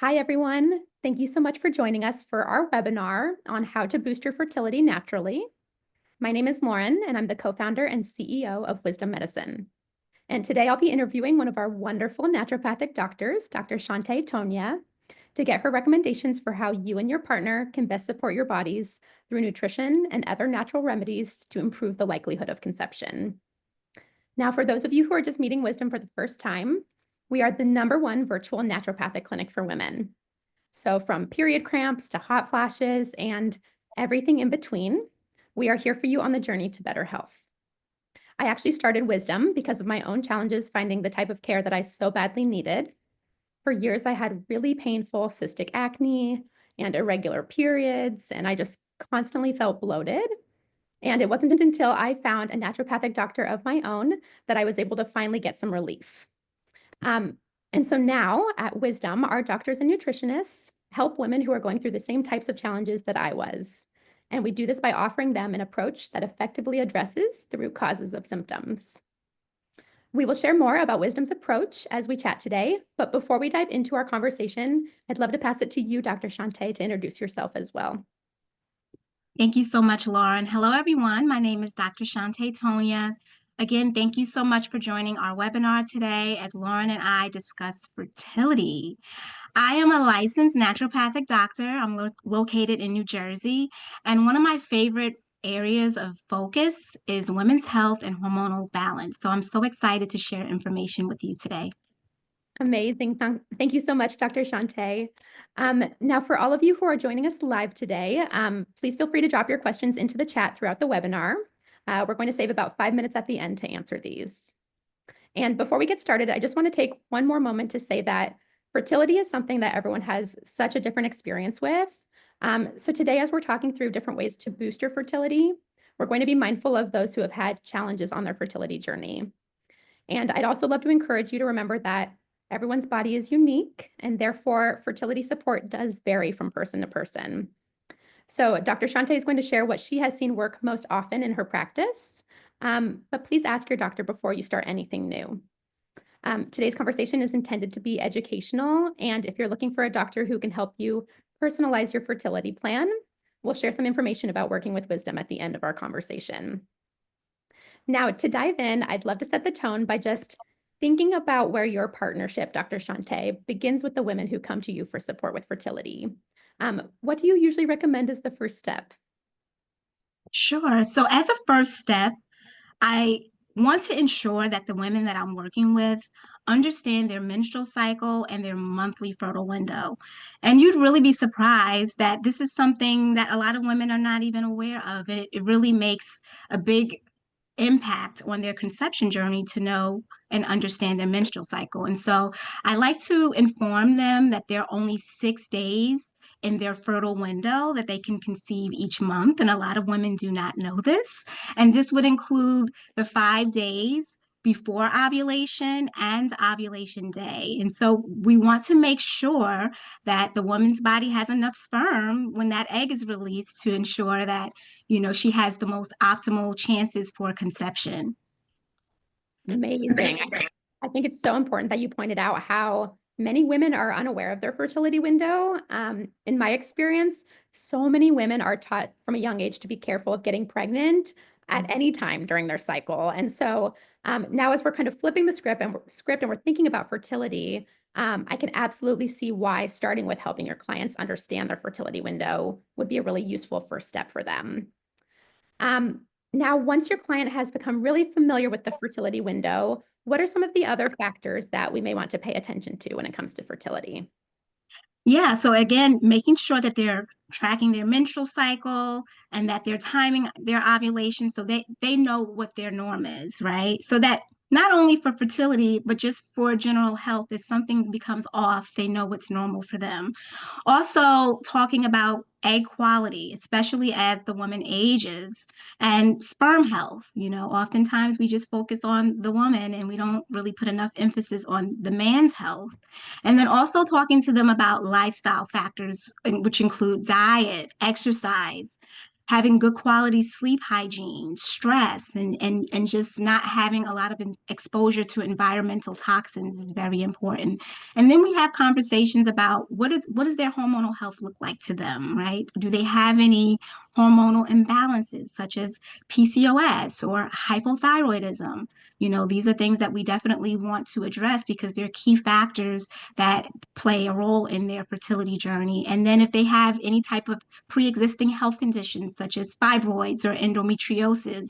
Hi, everyone. Thank you so much for joining us for our webinar on how to boost your fertility naturally. My name is Lauren, and I'm the co-founder and CEO of Wisdom Medicine. And today I'll be interviewing one of our wonderful naturopathic doctors, Dr. Chante Tonia, to get her recommendations for how you and your partner can best support your bodies through nutrition and other natural remedies to improve the likelihood of conception. Now, for those of you who are just meeting Wisdom for the first time, we are the #1 virtual naturopathic clinic for women. So from period cramps to hot flashes and everything in between, we are here for you on the journey to better health. I actually started Wisdom because of my own challenges finding the type of care that I so badly needed. For years, I had really painful cystic acne and irregular periods, and I just constantly felt bloated. And it wasn't until I found a naturopathic doctor of my own that I was able to finally get some relief. Um, and so now at Wisdom, our doctors and nutritionists help women who are going through the same types of challenges that I was. And we do this by offering them an approach that effectively addresses the root causes of symptoms. We will share more about Wisdom's approach as we chat today, but before we dive into our conversation, I'd love to pass it to you, Dr. Chante, to introduce yourself as well. Thank you so much, Lauren. Hello, everyone. My name is Dr. Chante Tonia. Again, thank you so much for joining our webinar today as Lauren and I discuss fertility. I am a licensed naturopathic doctor. I'm located in New Jersey, and one of my favorite areas of focus is women's health and hormonal balance. So I'm so excited to share information with you today. Amazing. Thank you so much, Dr. Chante. Now, for all of you who are joining us live today, please feel free to drop your questions into the chat throughout the webinar. We're going to save about 5 minutes at the end to answer these. And before we get started, I just want to take one more moment to say that fertility is something that everyone has such a different experience with. So today, as we're talking through different ways to boost your fertility, we're going to be mindful of those who have had challenges on their fertility journey. And I'd also love to encourage you to remember that everyone's body is unique, and therefore fertility support does vary from person to person. So Dr. Chante is going to share what she has seen work most often in her practice, but please ask your doctor before you start anything new. Today's conversation is intended to be educational, and if you're looking for a doctor who can help you personalize your fertility plan, we'll share some information about working with Wisdom at the end of our conversation. Now, to dive in, I'd love to set the tone by just thinking about where your partnership, Dr. Chante, begins with the women who come to you for support with fertility. What do you usually recommend as the first step? Sure. So as a first step, I want to ensure that the women that I'm working with understand their menstrual cycle and their monthly fertile window. And you'd really be surprised that this is something that a lot of women are not even aware of. It really makes a big impact on their conception journey to know and understand their menstrual cycle. And so I like to inform them that there are only 6 days in their fertile window that they can conceive each month. And a lot of women do not know this. And this would include the 5 days before ovulation and ovulation day. And so we want to make sure that the woman's body has enough sperm when that egg is released to ensure that, she has the most optimal chances for conception. Amazing. I think it's so important that you pointed out how many women are unaware of their fertility window. In my experience, so many women are taught from a young age to be careful of getting pregnant at any time during their cycle. And so now as we're kind of flipping the script and we're thinking about fertility, I can absolutely see why starting with helping your clients understand their fertility window would be a really useful first step for them. Now, once your client has become really familiar with the fertility window, what are some of the other factors that we may want to pay attention to when it comes to fertility? Yeah, so again, making sure that they're tracking their menstrual cycle and that they're timing their ovulation so they know what their norm is, right? So that not only for fertility, but just for general health, if something becomes off, they know what's normal for them. Also, talking about egg quality, especially as the woman ages, and sperm health. Oftentimes we just focus on the woman and we don't really put enough emphasis on the man's health. And then also talking to them about lifestyle factors, which include diet, exercise, having good quality sleep hygiene, stress, and just not having a lot of exposure to environmental toxins is very important. And then we have conversations about what does their hormonal health look like to them, right? Do they have any hormonal imbalances such as PCOS or hypothyroidism? These are things that we definitely want to address because they're key factors that play a role in their fertility journey. And then if they have any type of pre-existing health conditions such as fibroids or endometriosis,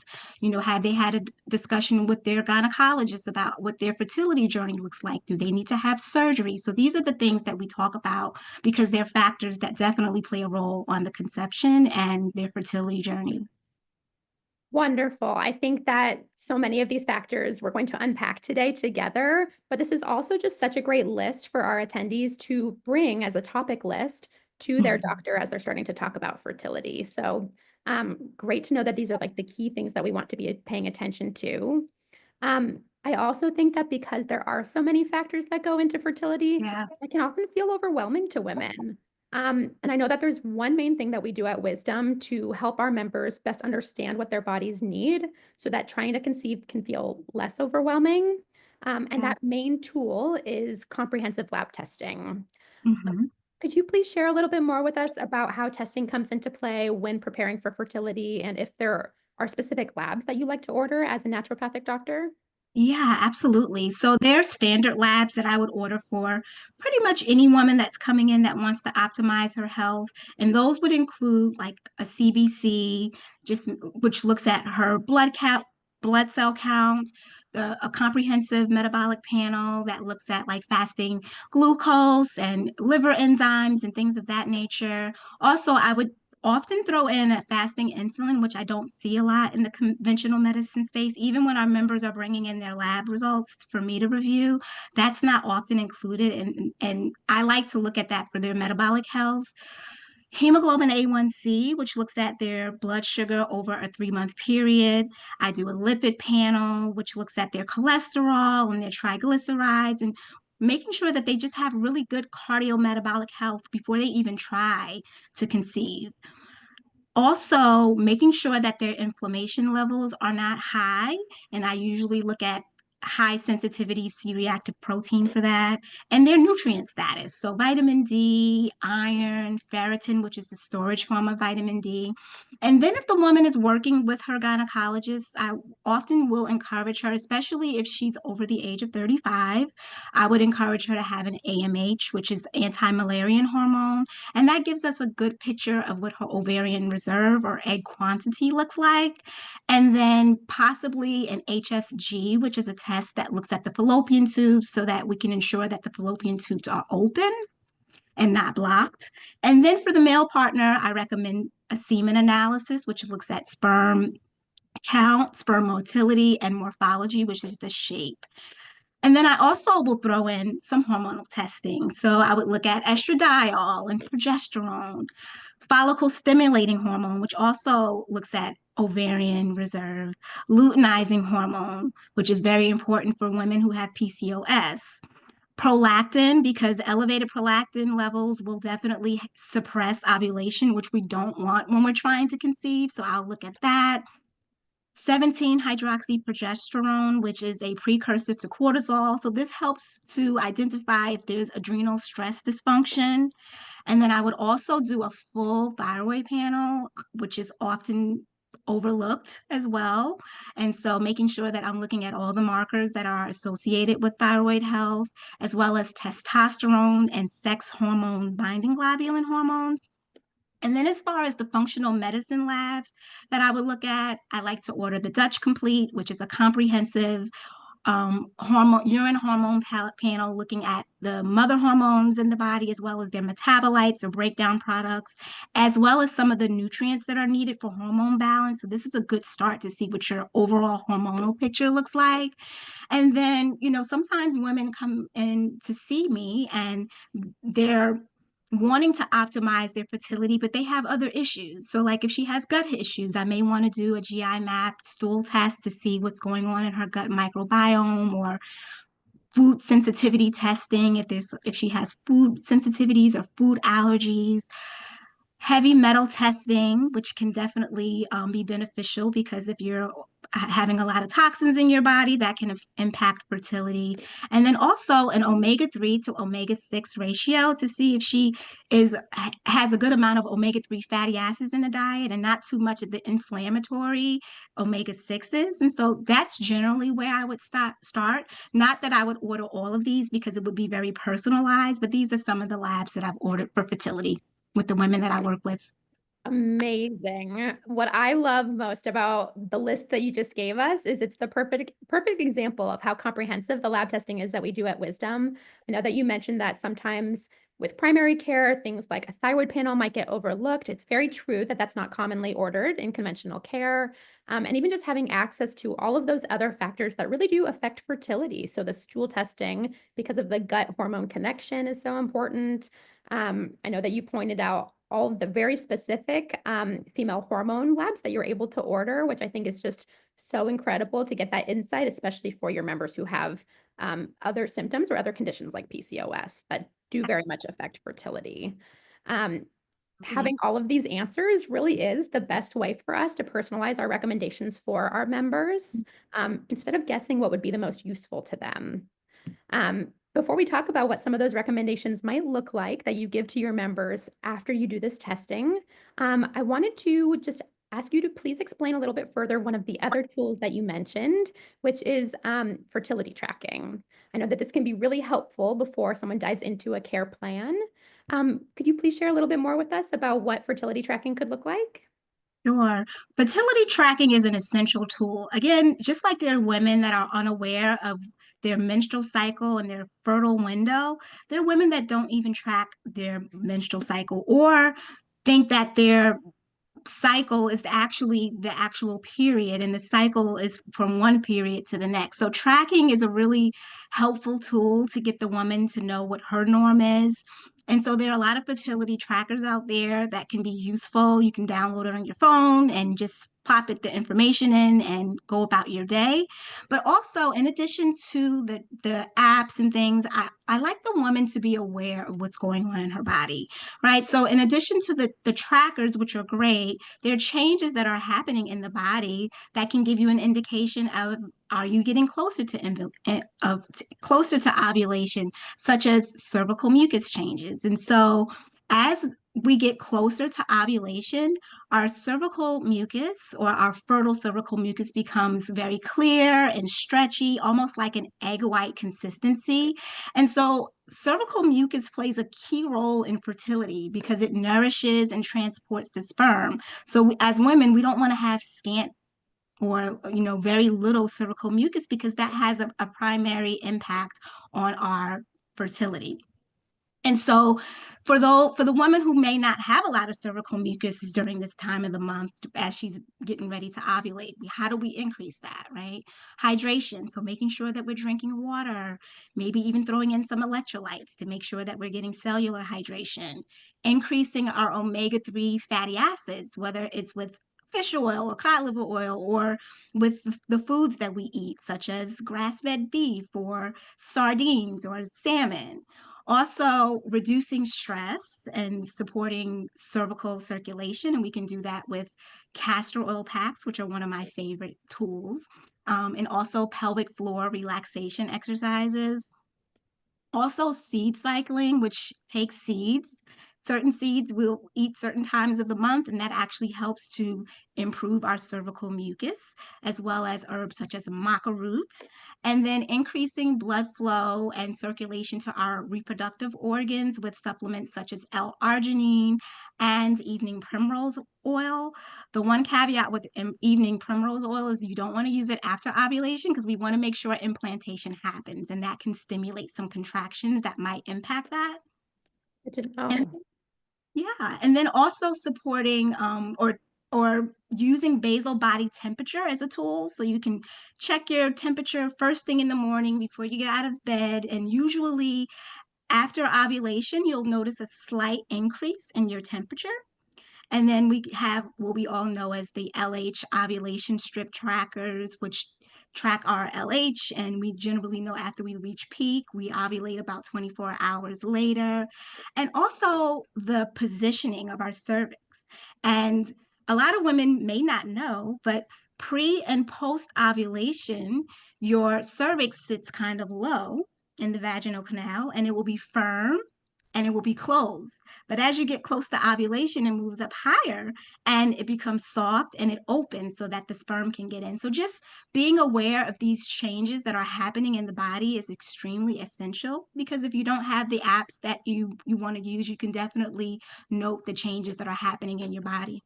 have they had a discussion with their gynecologist about what their fertility journey looks like? Do they need to have surgery? So these are the things that we talk about because they're factors that definitely play a role on the conception and their fertility journey. Wonderful. I think that so many of these factors we're going to unpack today together, but this is also just such a great list for our attendees to bring as a topic list to their Mhm. doctor as they're starting to talk about fertility. So great to know that these are like the key things that we want to be paying attention to. I also think that because there are so many factors that go into fertility, Yeah. it can often feel overwhelming to women. And I know that there's one main thing that we do at Wisdom to help our members best understand what their bodies need so that trying to conceive can feel less overwhelming. And Yeah. that main tool is comprehensive lab testing. Mhm. Could you please share a little bit more with us about how testing comes into play when preparing for fertility and if there are specific labs that you like to order as a naturopathic doctor? Yeah, absolutely. So there's standard labs that I would order for pretty much any woman that's coming in that wants to optimize her health. And those would include like a CBC, just which looks at her blood count, blood cell count, a comprehensive metabolic panel that looks at like fasting glucose and liver enzymes and things of that nature. Also, I would often throw in a fasting insulin, which I don't see a lot in the conventional medicine space. Even when our members are bringing in their lab results for me to review, that's not often included. And I like to look at that for their metabolic health. Hemoglobin A1C, which looks at their blood sugar over a 3-month period. I do a lipid panel, which looks at their cholesterol and their triglycerides and making sure that they just have really good cardiometabolic health before they even try to conceive. Also, making sure that their inflammation levels are not high, and I usually look at high sensitivity C-reactive protein for that, and their nutrient status. So vitamin D, iron, ferritin, which is the storage form of vitamin D. And then if the woman is working with her gynecologist, I often will encourage her, especially if she's over the age of 35, I would encourage her to have an AMH, which is anti-Müllerian hormone, and that gives us a good picture of what her ovarian reserve or egg quantity looks like. And then possibly an HSG, which is a test that looks at the fallopian tubes so that we can ensure that the fallopian tubes are open and not blocked. And then for the male partner, I recommend a semen analysis, which looks at sperm count, sperm motility, and morphology, which is the shape. And then I also will throw in some hormonal testing. So I would look at estradiol and progesterone, follicle stimulating hormone, which also looks at ovarian reserve, luteinizing hormone, which is very important for women who have PCOS. Prolactin, because elevated prolactin levels will definitely suppress ovulation, which we don't want when we're trying to conceive. So I'll look at that. 17-hydroxyprogesterone, which is a precursor to cortisol. So this helps to identify if there's adrenal stress dysfunction. And then I would also do a full thyroid panel, which is often overlooked as well. And so making sure that I'm looking at all the markers that are associated with thyroid health, as well as testosterone and sex hormone binding globulin hormones. And then as far as the functional medicine labs that I would look at, I like to order the Dutch Complete, which is a comprehensive urine hormone panel looking at the mother hormones in the body as well as their metabolites or breakdown products, as well as some of the nutrients that are needed for hormone balance. So this is a good start to see what your overall hormonal picture looks like. And then, sometimes women come in to see me and they're wanting to optimize their fertility, but they have other issues. So, like if she has gut issues, I may want to do a GI map stool test to see what's going on in her gut microbiome, or food sensitivity testing if she has food sensitivities or food allergies. heavy metal testing, which can definitely be beneficial because if you're having a lot of toxins in your body, that can impact fertility. And then also an omega-3 to omega-6 ratio to see if she has a good amount of omega-3 fatty acids in the diet and not too much of the inflammatory omega-6s. And so that's generally where I would start. Not that I would order all of these because it would be very personalized, but these are some of the labs that I've ordered for fertility with the women that I work with. Amazing. What I love most about the list that you just gave us is it's the perfect example of how comprehensive the lab testing is that we do at Wisdom. I know that you mentioned that sometimes with primary care, things like a thyroid panel might get overlooked. It's very true that that's not commonly ordered in conventional care. And even just having access to all of those other factors that really do affect fertility. So the stool testing, because of the gut hormone connection, is so important. I know that you pointed out all of the very specific female hormone labs that you're able to order, which I think is just so incredible to get that insight, especially for your members who have other symptoms or other conditions like PCOS that do very much affect fertility. Um, Having all of these answers really is the best way for us to personalize our recommendations for our members instead of guessing what would be the most useful to them. Before we talk about what some of those recommendations might look like that you give to your members after you do this testing, I wanted to just ask you to please explain a little bit further one of the other tools that you mentioned, which is fertility tracking. I know that this can be really helpful before someone dives into a care plan. Could you please share a little bit more with us about what fertility tracking could look like? Sure. Fertility tracking is an essential tool. Again, just like there are women that are unaware of their menstrual cycle and their fertile window, there are women that don't even track their menstrual cycle or think that their cycle is actually the actual period and the cycle is from one period to the next. So tracking is a really helpful tool to get the woman to know what her norm is. And so there are a lot of fertility trackers out there that can be useful. You can download it on your phone and just pop it the information in and go about your day. But also in addition to the apps and things, I like the woman to be aware of what's going on in her body, right? So in addition to the trackers, which are great, there are changes that are happening in the body that can give you an indication of are you getting closer to closer to ovulation, such as cervical mucus changes. And so as we get closer to ovulation, our cervical mucus or our fertile cervical mucus becomes very clear and stretchy, almost like an egg white consistency. And so cervical mucus plays a key role in fertility because it nourishes and transports the sperm. So as women, we don't want to have scant or very little cervical mucus because that has a primary impact on our fertility. And so for the woman who may not have a lot of cervical mucus during this time of the month as she's getting ready to ovulate, how do we increase that, right? Hydration, so making sure that we're drinking water, maybe even throwing in some electrolytes to make sure that we're getting cellular hydration, increasing our omega-3 fatty acids, whether it's with fish oil or cod liver oil or with the foods that we eat, such as grass-fed beef or sardines or salmon. Also, reducing stress and supporting cervical circulation. And we can do that with castor oil packs, which are one of my favorite tools. And also pelvic floor relaxation exercises. Also, seed cycling, which takes seeds. Certain seeds we'll eat certain times of the month, and that actually helps to improve our cervical mucus, as well as herbs such as maca root. And then increasing blood flow and circulation to our reproductive organs with supplements such as L-arginine and evening primrose oil. The one caveat with evening primrose oil is you don't want to use it after ovulation because we want to make sure implantation happens, and that can stimulate some contractions that might impact that. Good to And know. yeah, and then also supporting or using basal body temperature as a tool. So you can check your temperature first thing in the morning before you get out of bed. And usually after ovulation, you'll notice a slight increase in your temperature. And then we have what we all know as the LH ovulation strip trackers, which track our LH, and we generally know after we reach peak, we ovulate about 24 hours later. And also the positioning of our cervix. And a lot of women may not know, but pre and post ovulation, your cervix sits kind of low in the vaginal canal and it will be firm and it will be closed. But as you get close to ovulation, it moves up higher and it becomes soft and it opens so that the sperm can get in. So just being aware of these changes that are happening in the body is extremely essential, because if you don't have the apps that you want to use, you can definitely note the changes that are happening in your body.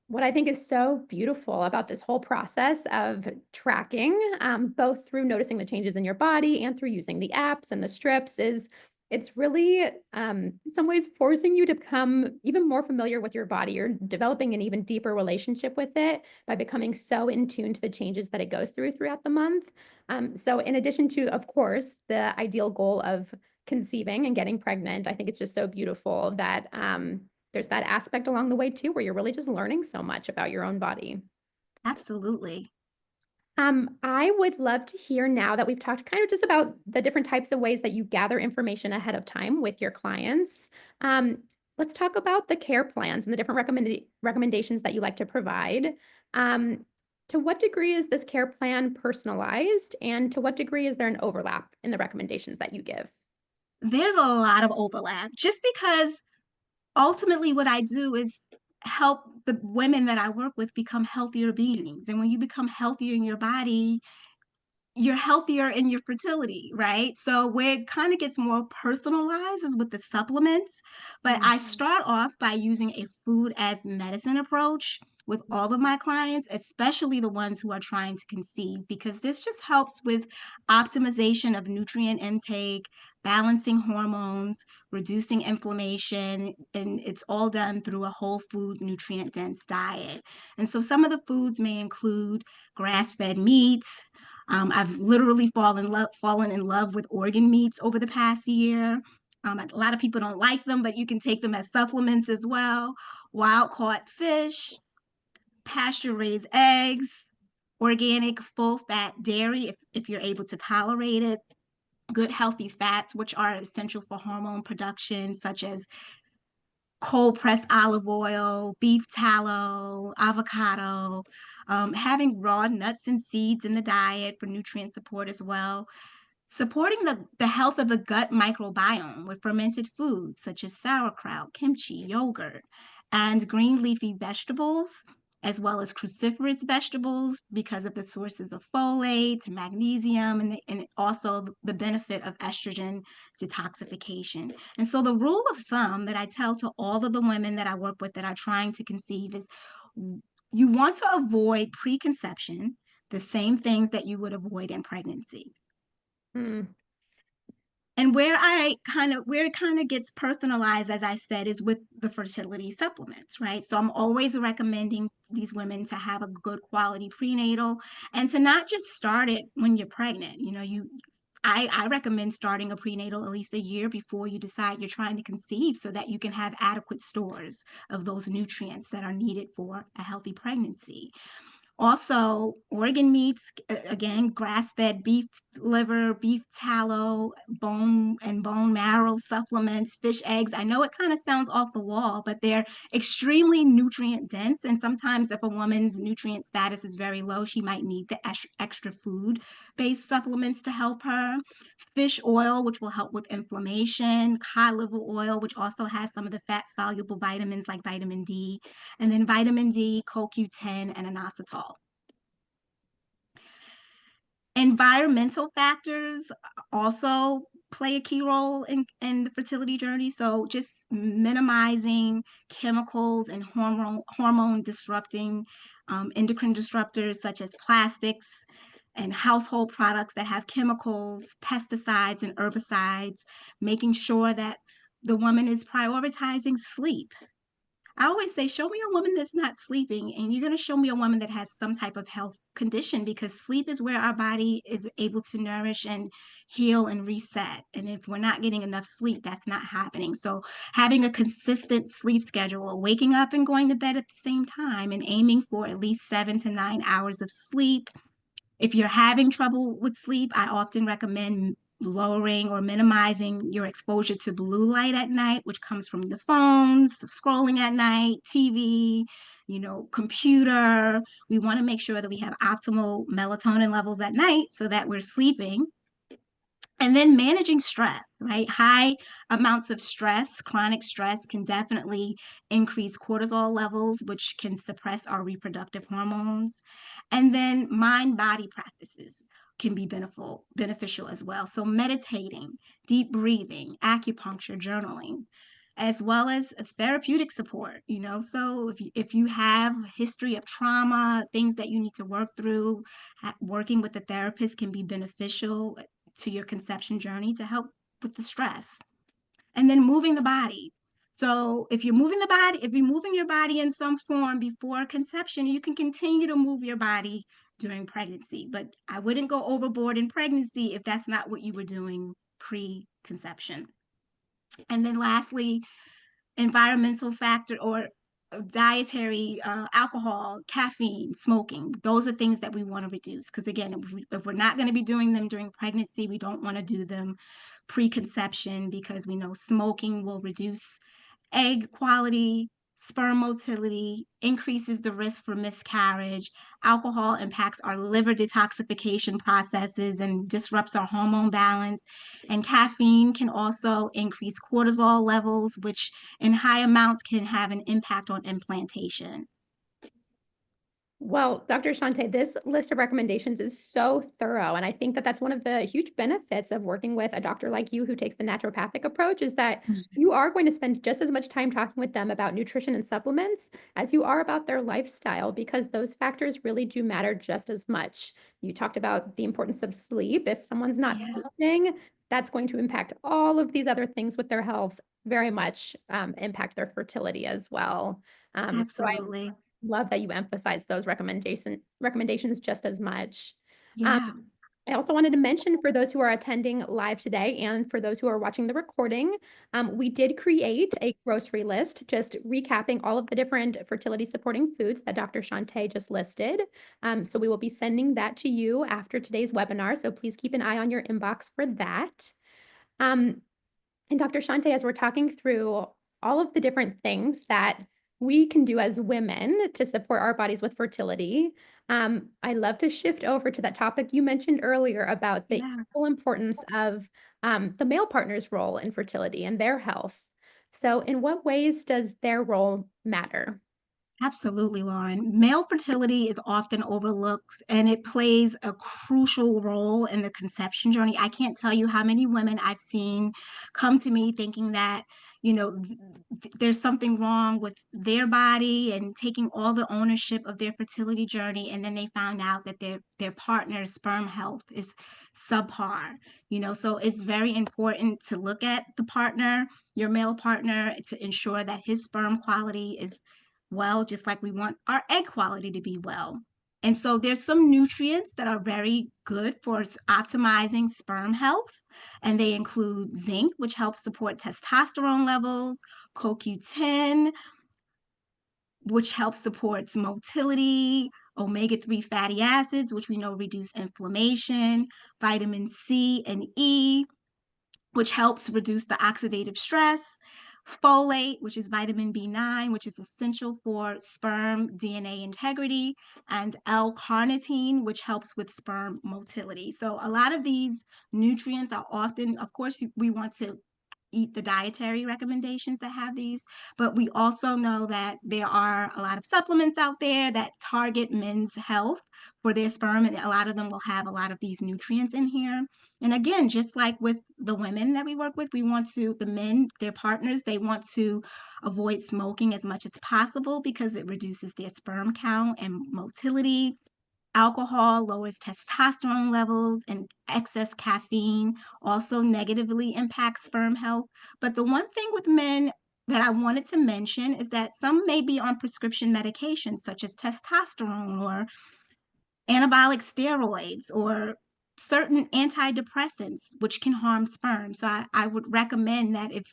What I think is so beautiful about this whole process of tracking, both through noticing the changes in your body and through using the apps and the strips, is it's really, in some ways, forcing you to become even more familiar with your body. You're developing an even deeper relationship with it by becoming so in tune to the changes that it goes through throughout the month. So, in addition to, of course, the ideal goal of conceiving and getting pregnant, I think it's just so beautiful that there's that aspect along the way too, where you're really just learning so much about your own body. Absolutely. I would love to hear now that we've talked kind of just about the different types of ways that you gather information ahead of time with your clients. Um, let's talk about the care plans and the different recommendations that you like to provide. Um, to what degree is this care plan personalized, and to what degree is there an overlap in the recommendations that you give? There's a lot of overlap just because ultimately what I do is help the women that I work with become healthier beings. And when you become healthier in your body, you're healthier in your fertility, right? So where it kind of gets more personalized is with the supplements. But I Mhm. start off by using a food as medicine approach with all of my clients, especially the ones who are trying to conceive, because this just helps with optimization of nutrient intake, balancing hormones, reducing inflammation, and it's all done through a whole food, nutrient dense diet. And so some of the foods may include grass fed meats. I've literally fallen in love with organ meats over the past year. A lot of people don't like them, but you can take them as supplements as well. Wild caught fish, pasture raised eggs, organic full fat dairy if you're able to tolerate it, good healthy fats, which are essential for hormone production, such as cold pressed olive oil, beef tallow, avocado, having raw nuts and seeds in the diet for nutrient support as well. Supporting the health of the gut microbiome with fermented foods such as sauerkraut, kimchi, yogurt, and green leafy vegetables, as well as cruciferous vegetables because of the sources of folate, magnesium, and also the benefit of estrogen detoxification. And so the rule of thumb that I tell to all of the women that I work with that are trying to conceive is you want to avoid preconception, the same things that you would avoid in pregnancy. Mm. And where it kind of gets personalized, as I said, is with the fertility supplements, right? So I'm always recommending these women to have a good quality prenatal and to not just start it when you're pregnant. I recommend starting a prenatal at least a year before you decide you're trying to conceive, so that you can have adequate stores of those nutrients that are needed for a healthy pregnancy. Also, organ meats, again, grass-fed beef liver, beef tallow, bone marrow supplements, fish eggs. I know it kind of sounds off the wall, but they're extremely nutrient dense. And sometimes if a woman's nutrient status is very low, she might need the extra food-based supplements to help her. Fish oil, which will help with inflammation, cod liver oil, which also has some of the fat-soluble vitamins like vitamin D, and then vitamin D, CoQ10, and inositol. Environmental factors also play a key role in the fertility journey. So just minimizing chemicals and hormone disrupting endocrine disruptors such as plastics and household products that have chemicals, pesticides, and herbicides, making sure that the woman is prioritizing sleep. I always say, show me a woman that's not sleeping, and you're going to show me a woman that has some type of health condition, because sleep is where our body is able to nourish and heal and reset. And if we're not getting enough sleep, that's not happening. So, having a consistent sleep schedule, waking up and going to bed at the same time, and aiming for at least 7 to 9 hours of sleep If you're having trouble with sleep, I often recommend lowering or minimizing your exposure to blue light at night, which comes from the phones, scrolling at night, TV, computer. We want to make sure that we have optimal melatonin levels at night so that we're sleeping. And then managing stress, right? High amounts of stress, chronic stress can definitely increase cortisol levels, which can suppress our reproductive hormones. And then mind body practices can be beneficial as well. So meditating, deep breathing, acupuncture, journaling, as well as therapeutic support, so if you have a history of trauma, things that you need to work through, working with a therapist can be beneficial to your conception journey to help with the stress. And then moving the body. So if you're moving the body, if you're moving your body in some form before conception, you can continue to move your body during pregnancy. But I wouldn't go overboard in pregnancy if that's not what you were doing pre-conception. And then lastly, environmental factor or dietary, alcohol, caffeine, smoking. Those are things that we want to reduce because, again, if we're not going to be doing them during pregnancy, we don't want to do them preconception because we know smoking will reduce egg quality, sperm motility, increases the risk for miscarriage. Alcohol impacts our liver detoxification processes and disrupts our hormone balance. And caffeine can also increase cortisol levels, which in high amounts can have an impact on implantation. Well, Dr. Chante, this list of recommendations is so thorough. And I think that that's one of the huge benefits of working with a doctor like you who takes the naturopathic approach is that you are going to spend just as much time talking with them about nutrition and supplements as you are about their lifestyle, because those factors really do matter just as much. You talked about the importance of sleep. If someone's not Yeah, sleeping, that's going to impact all of these other things with their health, very much impact their fertility as well. So absolutely. love that you emphasize those recommendations just as much. Um, Yeah. I also wanted to mention for those who are attending live today and for those who are watching the recording, we did create a grocery list, just recapping all of the different fertility supporting foods that Dr. Chante just listed. So we will be sending that to you after today's webinar. So please keep an eye on your inbox for that. Um, and Dr. Chante, as we're talking through all of the different things that we can do as women to support our bodies with fertility, I love to shift over to that topic you mentioned earlier about the Yeah. equal importance of the male partner's role in fertility and their health. So, in what ways does their role matter? Absolutely, Lauren. Male fertility is often overlooked and it plays a crucial role in the conception journey. I can't tell you how many women I've seen come to me thinking that, there's something wrong with their body and taking all the ownership of their fertility journey. And then they found out that their partner's sperm health is subpar, so it's very important to look at the partner, your male partner, to ensure that his sperm quality is well, just like we want our egg quality to be well. And so there's some nutrients that are very good for optimizing sperm health, and they include zinc, which helps support testosterone levels, CoQ10, which helps supports motility, omega-3 fatty acids, which we know reduce inflammation, vitamin C and E, which helps reduce the oxidative stress, folate, which is vitamin B9, which is essential for sperm DNA integrity, and L-carnitine, which helps with sperm motility. So a lot of these nutrients are often, of course, we want to eat the dietary recommendations that have these, but we also know that there are a lot of supplements out there that target men's health for their sperm, and a lot of them will have a lot of these nutrients in here. And again, just like with the women that we work with, we want to, the men, their partners, they want to avoid smoking as much as possible because it reduces their sperm count and motility. Alcohol lowers testosterone levels, and excess caffeine also negatively impacts sperm health. But the one thing with men that I wanted to mention is that some may be on prescription medications such as testosterone or anabolic steroids or certain antidepressants, which can harm sperm. So I would recommend that if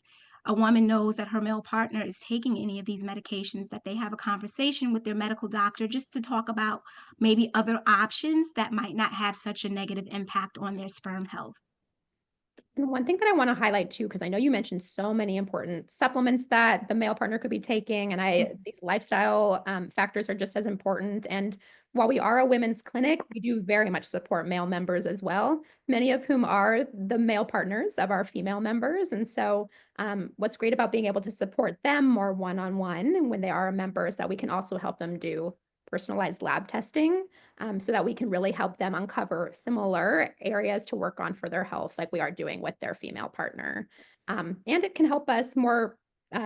a woman knows that her male partner is taking any of these medications, that they have a conversation with their medical doctor just to talk about maybe other options that might not have such a negative impact on their sperm health. And one thing that I want to highlight too, because I know you mentioned so many important supplements that the male partner could be taking, and these lifestyle factors are just as important. And while we are a women's clinic, we do very much support male members as well, many of whom are the male partners of our female members. And so, what's great about being able to support them more one-on-one when they are members, that we can also help them do personalized lab testing, so that we can really help them uncover similar areas to work on for their health, like we are doing with their female partner. And it can help us more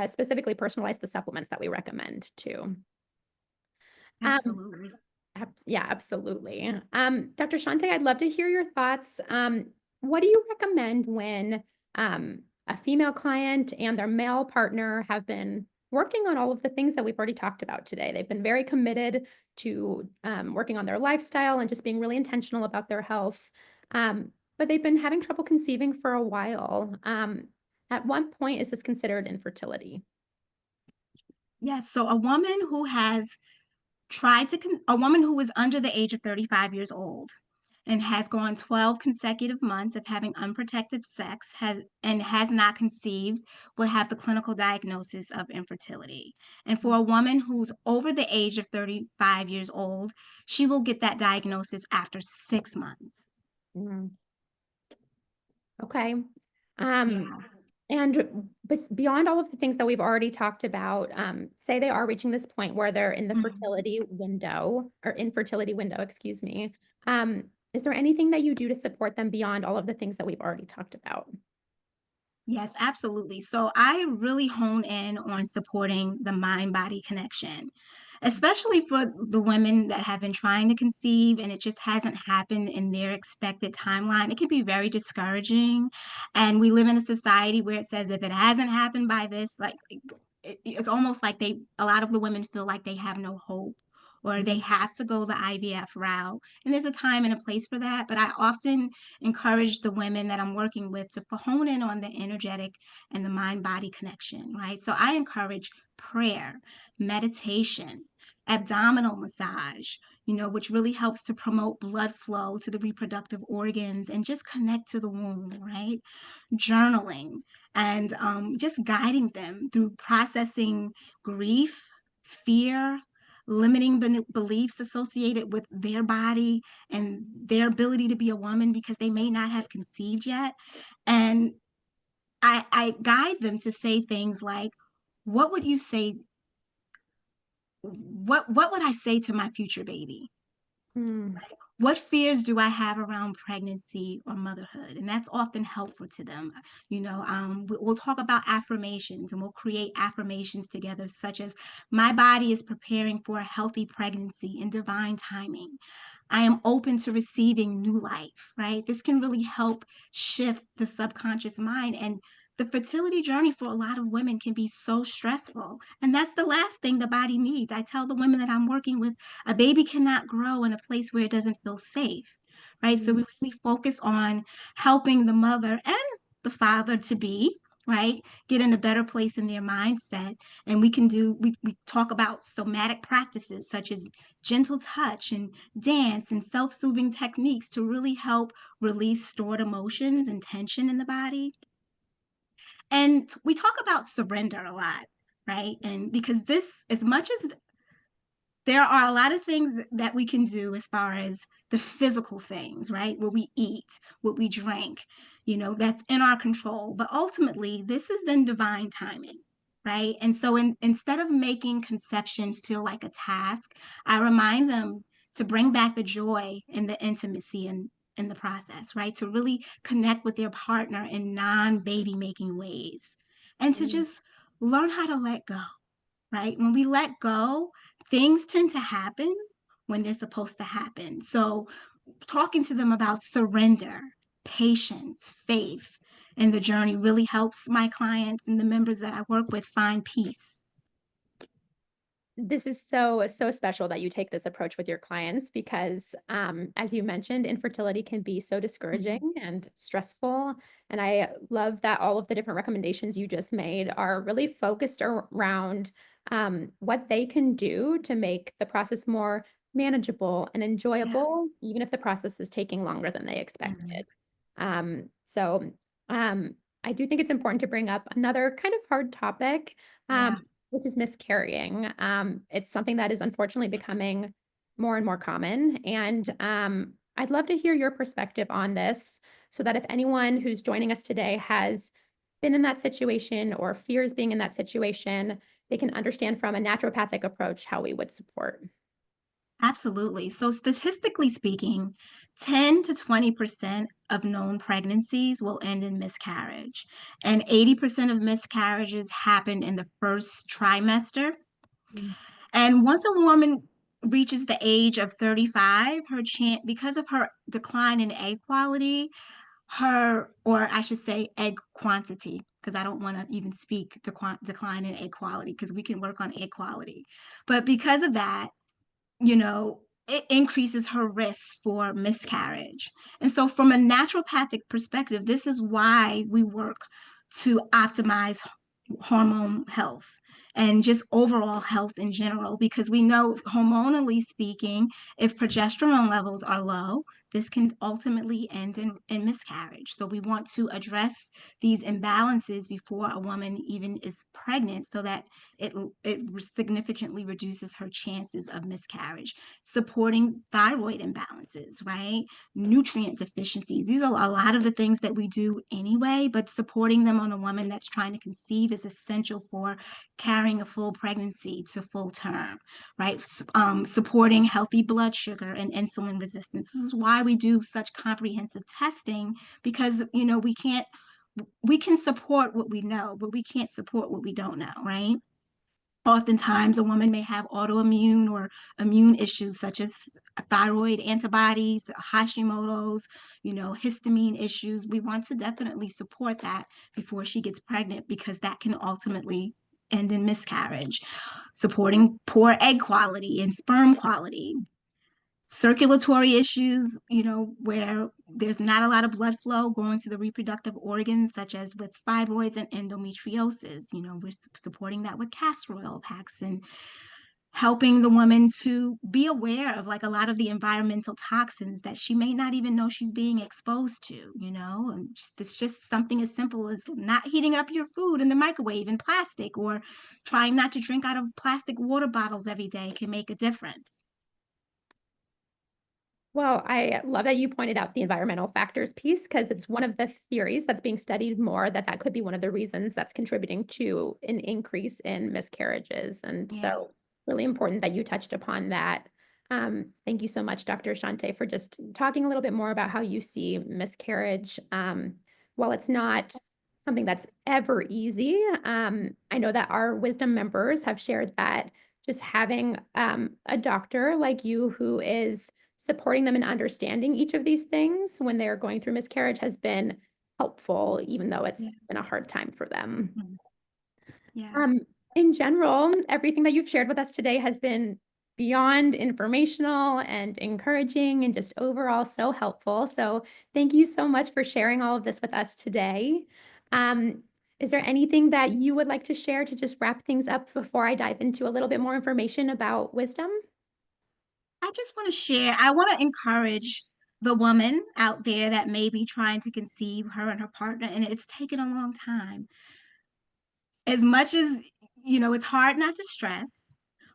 specifically personalize the supplements that we recommend too. Um, Absolutely. yeah, absolutely. Dr. Chante, I'd love to hear your thoughts. What do you recommend when a female client and their male partner have been working on all of the things that we've already talked about today? They've been very committed to working on their lifestyle and just being really intentional about their health. But they've been having trouble conceiving for a while. At what point is this considered infertility? Yes. So a woman who has a woman who is under the age of 35 years old and has gone 12 consecutive months of having unprotected sex has not conceived will have the clinical diagnosis of infertility. And for a woman who's over the age of 35 years old, she will get that diagnosis after 6 months. Mm, okay. Um, Yeah. And beyond all of the things that we've already talked about, say they are reaching this point where they're in the Mhm. fertility window or infertility window, excuse me. Is there anything that you do to support them beyond all of the things that we've already talked about? Yes, absolutely. So I really hone in on supporting the mind body connection, especially for the women that have been trying to conceive and it just hasn't happened in their expected timeline. It can be very discouraging. And we live in a society where it says if it hasn't happened by this, like it's almost like a lot of the women feel like they have no hope or they Mhm. have to go the IVF route. And there's a time and a place for that. But I often encourage the women that I'm working with to hone in on the energetic and the mind body connection, right? So I encourage prayer, meditation, abdominal massage, which really helps to promote blood flow to the reproductive organs and just connect to the womb, right? Journaling and just guiding them through processing grief, fear, limiting beliefs associated with their body and their ability to be a woman because they may not have conceived yet. And I guide them to say things like, what would you say? What would I say to my future baby? Mm, What fears do I have around pregnancy or motherhood? And that's often helpful to them. We'll talk about affirmations and we'll create affirmations together, such as my body is preparing for a healthy pregnancy in divine timing. I am open to receiving new life, right? This can really help shift the subconscious mind. And the fertility journey for a lot of women can be so stressful. And that's the last thing the body needs. I tell the women that I'm working with, a baby cannot grow in a place where it doesn't feel safe, right? So mm, we really focus on helping the mother and the father to be, right, get in a better place in their mindset. And we talk about somatic practices such as gentle touch and dance and self-soothing techniques to really help release stored emotions and tension in the body. And we talk about surrender a lot, right? And because as much as there are a lot of things that we can do as far as the physical things, right? What we eat, what we drink, that's in our control. But ultimately, this is in divine timing, right? And so instead of making conception feel like a task, I remind them to bring back the joy and the intimacy in the process, right? To really connect with their partner in non-baby making ways and to mm. just learn how to let go, right? When we let go, things tend to happen when they're supposed to happen. So, talking to them about surrender, patience, faith in the journey really helps my clients and the members that I work with find peace. This is so special that you take this approach with your clients because, as you mentioned, infertility can be so discouraging Mhm. and stressful. And I love that all of the different recommendations you just made are really focused around what they can do to make the process more manageable and Yeah. enjoyable, even if the process is taking longer than they Mhm. expected. So I do think it's important to bring up another kind of hard topic. Yeah. Which is miscarrying. It's something that is unfortunately becoming more and more common, and, I'd love to hear your perspective on this so that if anyone who's joining us today has been in that situation or fears being in that situation, they can understand from a naturopathic approach how we would support. Absolutely. So statistically speaking, 10 to 20% of known pregnancies will end in miscarriage, and 80% of miscarriages happen in the first trimester. Mm. And once a woman reaches the age of 35, her chance because of her decline in egg quality, her or I should say egg quantity, because I don't want to even speak decline in egg quality because we can work on egg quality. But because of that, it increases her risk for miscarriage. And so, from a naturopathic perspective, this is why we work to optimize hormone health and just overall health in general, because we know hormonally speaking, if progesterone levels are low, this can ultimately end in miscarriage. So, we want to address these imbalances before a woman even is pregnant so that it significantly reduces her chances of miscarriage. Supporting thyroid imbalances, right? Nutrient deficiencies. These are a lot of the things that we do anyway, but supporting them on a woman that's trying to conceive is essential for carrying a full pregnancy to full term, right? Supporting healthy blood sugar and insulin resistance. This is why we do such comprehensive testing because, we can support what we know, but we can't support what we don't know, right? Oftentimes, a woman may have autoimmune or immune issues such as thyroid antibodies, Hashimoto's, histamine issues. We want to definitely support that before she gets pregnant because that can ultimately end in miscarriage. Supporting poor egg quality and sperm quality, circulatory issues, where there's not a lot of blood flow going to the reproductive organs, such as with fibroids and endometriosis. We're supporting that with castor oil packs and helping the woman to be aware of like a lot of the environmental toxins that she may not even know she's being exposed to, and it's just something as simple as not heating up your food in the microwave in plastic or trying not to drink out of plastic water bottles every day can make a difference. Well, I love that you pointed out the environmental factors piece because it's one of the theories that's being studied more that that could be one of the reasons that's contributing to an increase in miscarriages. And Yeah. so, really important that you touched upon that. Thank you so much, Dr. Shante, for just talking a little bit more about how you see miscarriage. While it's not something that's ever easy, I know that our wisdom members have shared that just having a doctor like you who is supporting them in understanding each of these things when they're going through miscarriage has been helpful, even though Yeah. it's been a hard time for them. Mhm. Yeah. Um, in general, everything that you've shared with us today has been beyond informational and encouraging and just overall so helpful. So thank you so much for sharing all of this with us today. Um, is there anything that you would like to share to just wrap things up before I dive into a little bit more information about wisdom? I want to encourage the woman out there that may be trying to conceive, her and her partner, and it's taken a long time. As much as, it's hard not to stress,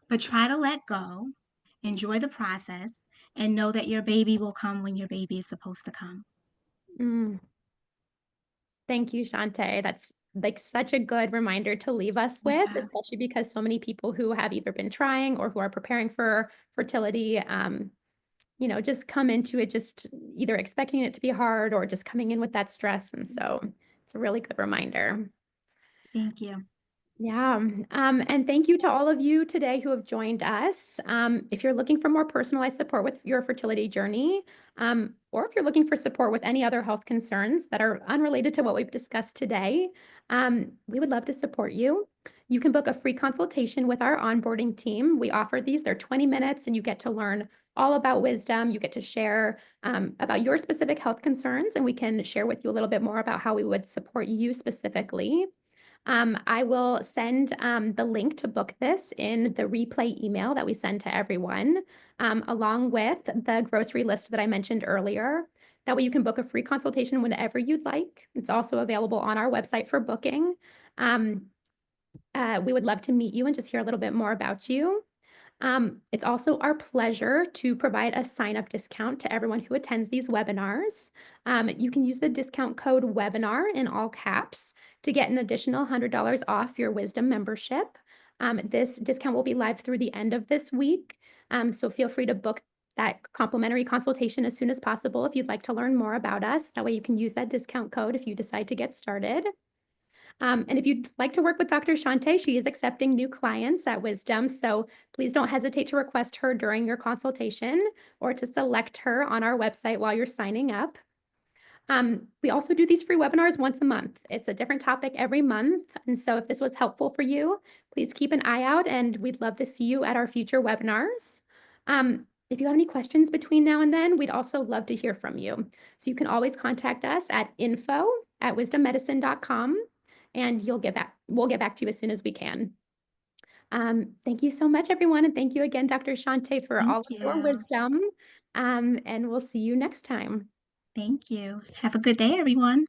but try to let go, enjoy the process, and know that your baby will come when your baby is supposed to come. Mm. Thank you, Shante. That's like such a good reminder to leave us with, Yeah. especially because so many people who have either been trying or who are preparing for fertility, just come into it just either expecting it to be hard or just coming in with that stress. And so it's a really good reminder. Thank you. Yeah. And thank you to all of you today who have joined us. If you're looking for more personalized support with your fertility journey, or if you're looking for support with any other health concerns that are unrelated to what we've discussed today, we would love to support you. you can book a free consultation with our onboarding team. We offer these, they're 20 minutes, and you get to learn all about wisdom. You get to share about your specific health concerns, and we can share with you a little bit more about how we would support you specifically. I will send the link to book this in the replay email that we send to everyone, along with the grocery list that I mentioned earlier. That way you can book a free consultation whenever you'd like. It's also available on our website for booking. We would love to meet you and just hear a little bit more about you. It's also our pleasure to provide a sign-up discount to everyone who attends these webinars. You can use the discount code webinar in all caps to get an additional $100 off your Wisdom membership. This discount will be live through the end of this week, so feel free to book that complimentary consultation as soon as possible if you'd like to learn more about us. That way you can use that discount code if you decide to get started. And if you'd like to work with Dr. Chante, she is accepting new clients at Wisdom, so please don't hesitate to request her during your consultation or to select her on our website while you're signing up. We also do these free webinars once a month. It's a different topic every month, and so if this was helpful for you, please keep an eye out, and we'd love to see you at our future webinars. If you have any questions between now and then, we'd also love to hear from you. So you can always contact us at info@wisdommedicine.com, and we'll get back to you as soon as we can. Thank you so much, everyone, and thank you again, Dr. Chante, for Thank all of your you. wisdom. And we'll see you next time. Thank you. Have a good day, everyone.